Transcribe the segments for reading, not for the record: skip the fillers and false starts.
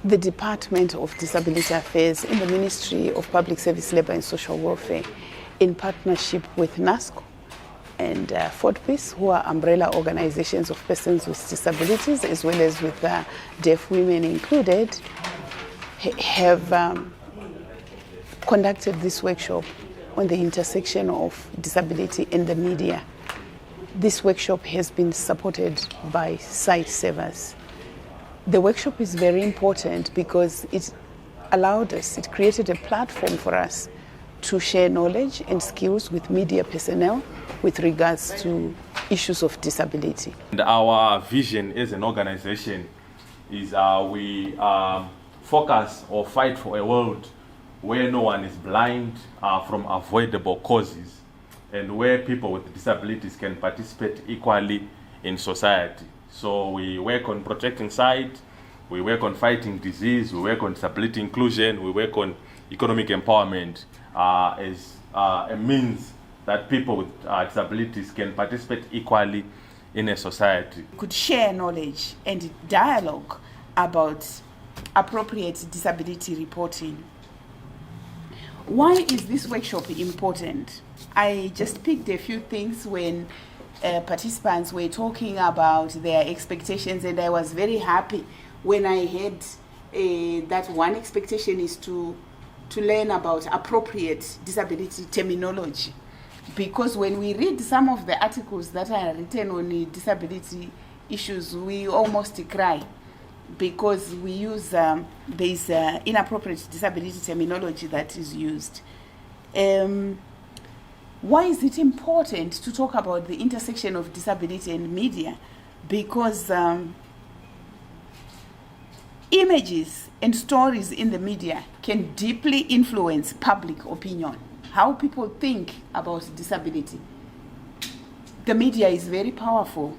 the Department of Disability Affairs in the Ministry of Public Service, Labour and Social Welfare, in partnership with NASCO and Peace, who are umbrella organizations of persons with disabilities, as well as with deaf women included, have conducted this workshop on the intersection of disability and the media. This workshop has been supported by Site Savers. The workshop is very important because it created a platform for us to share knowledge and skills with media personnel with regards to issues of disability. And our vision as an organization is we focus or fight for a world where no one is blind from avoidable causes, and where people with disabilities can participate equally in society. So we work on protecting sight, we work on fighting disease, we work on disability inclusion, we work on economic empowerment as a means that people with disabilities can participate equally in a society. Could share knowledge and dialogue about appropriate disability reporting. Why is this workshop important? I just picked a few things when participants were talking about their expectations, and I was very happy when I heard that one expectation is to learn about appropriate disability terminology. Because when we read some of the articles that are written on disability issues, we almost cry, because we use there's inappropriate disability terminology that is used. Why is it important to talk about the intersection of disability and media? Because images and stories in the media can deeply influence public opinion, how people think about disability. The media is very powerful.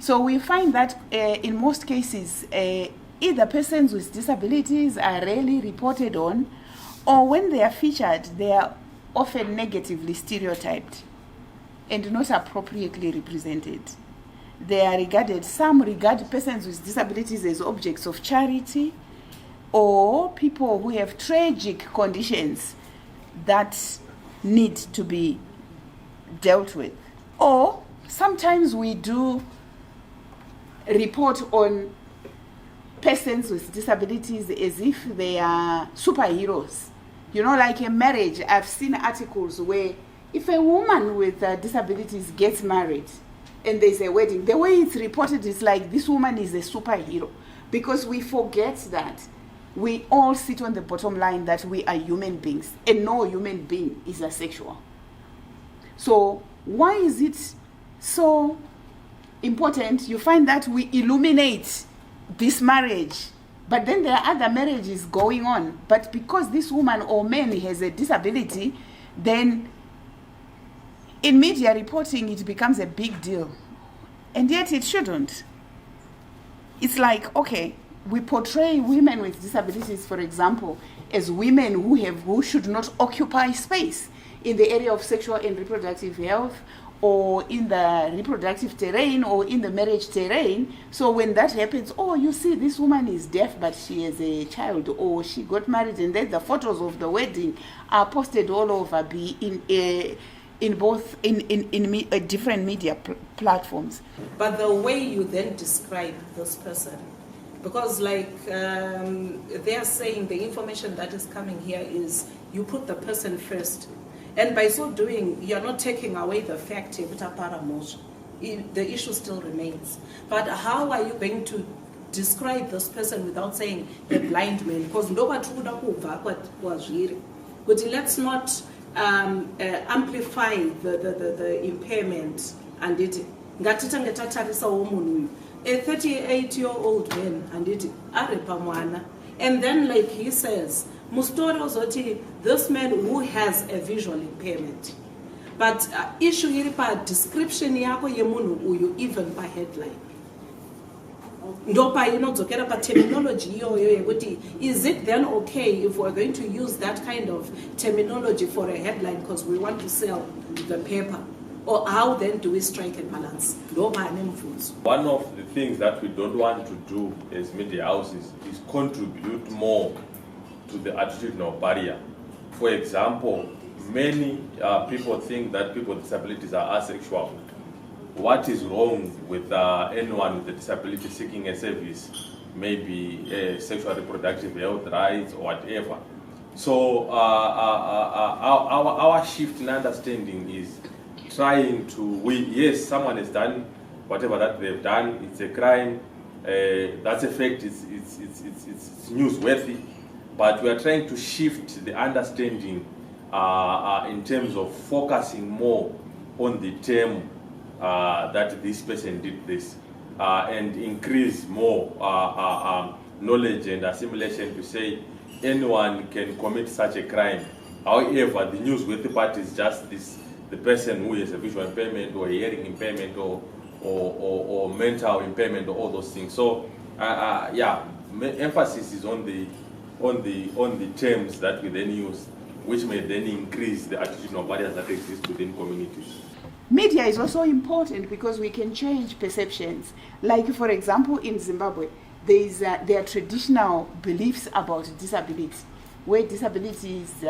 So we find that in most cases, either persons with disabilities are rarely reported on, or when they are featured, they are often negatively stereotyped and not appropriately represented. Some regard persons with disabilities as objects of charity, or people who have tragic conditions that need to be dealt with. Or sometimes we do report on persons with disabilities as if they are superheroes. You know, like a marriage, I've seen articles where if a woman with disabilities gets married and there's a wedding, the way it's reported is like this woman is a superhero, because we forget that we all sit on the bottom line that we are human beings, and no human being is asexual. So why is it so important? You find that we illuminate this marriage, but then there are other marriages going on. But because this woman or man has a disability, then in media reporting it becomes a big deal. And yet it shouldn't. It's like, okay, we portray women with disabilities, for example, as women who should not occupy space in the area of sexual and reproductive health, or in the reproductive terrain, or in the marriage terrain. So when that happens, oh, you see, this woman is deaf, but she has a child, or she got married, and then the photos of the wedding are posted all over, in different media platforms. But the way you then describe this person, because like they are saying, the information that is coming here is you put the person first. And by so doing, you're not taking away the fact that the issue still remains. But how are you going to describe this person without saying a blind man? Because nobody would have what was really. But let's not amplify the impairment and it. A 38-year-old man and it and then, like he says, Mustori, this man who has a visual impairment. But issue here description yako yemunu uyu even by headline. Ndopa zokera pa terminology is it then okay if we're going to use that kind of terminology for a headline because we want to sell the paper? Or how then do we strike a balance? One of the things that we don't want to do as media houses is contribute more to the attitudinal barrier. For example, many people think that people with disabilities are asexual. What is wrong with anyone with a disability seeking a service, maybe sexual reproductive health rights or whatever? So our shift in understanding is trying to, yes, someone has done whatever that they've done, it's a crime, that's a fact, it's newsworthy, but we are trying to shift the understanding in terms of focusing more on the term that this person did this, and increase more knowledge and assimilation to say anyone can commit such a crime. However, the newsworthy part is just this, the person who has a visual impairment or a hearing impairment or mental impairment or all those things. So emphasis is on the terms that we then use, which may then increase the attitudinal barriers that exist within communities. Media is also important because we can change perceptions. Like, for example, in Zimbabwe, there are traditional beliefs about disability, where disability is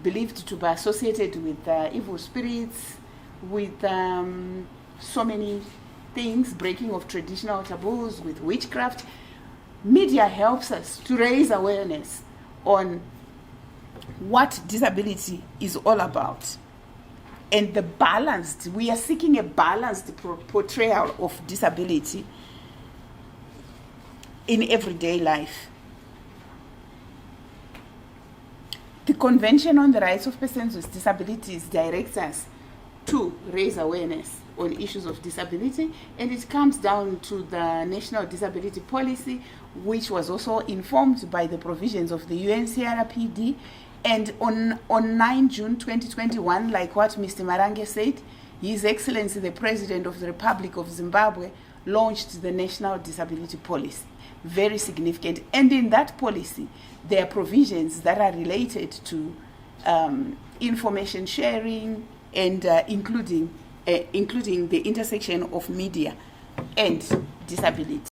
believed to be associated with evil spirits, with so many things, breaking of traditional taboos, with witchcraft. Media helps us to raise awareness on what disability is all about. And we are seeking a balanced portrayal of disability in everyday life. The Convention on the Rights of Persons with Disabilities directs us to raise awareness on issues of disability, and it comes down to the National Disability Policy, which was also informed by the provisions of the UNCRPD. And on 9 June 2021, like what Mr. Marange said, His Excellency the President of the Republic of Zimbabwe launched the National Disability Policy. Very significant. And in that policy, there are provisions that are related to information sharing and including the intersection of media and disability.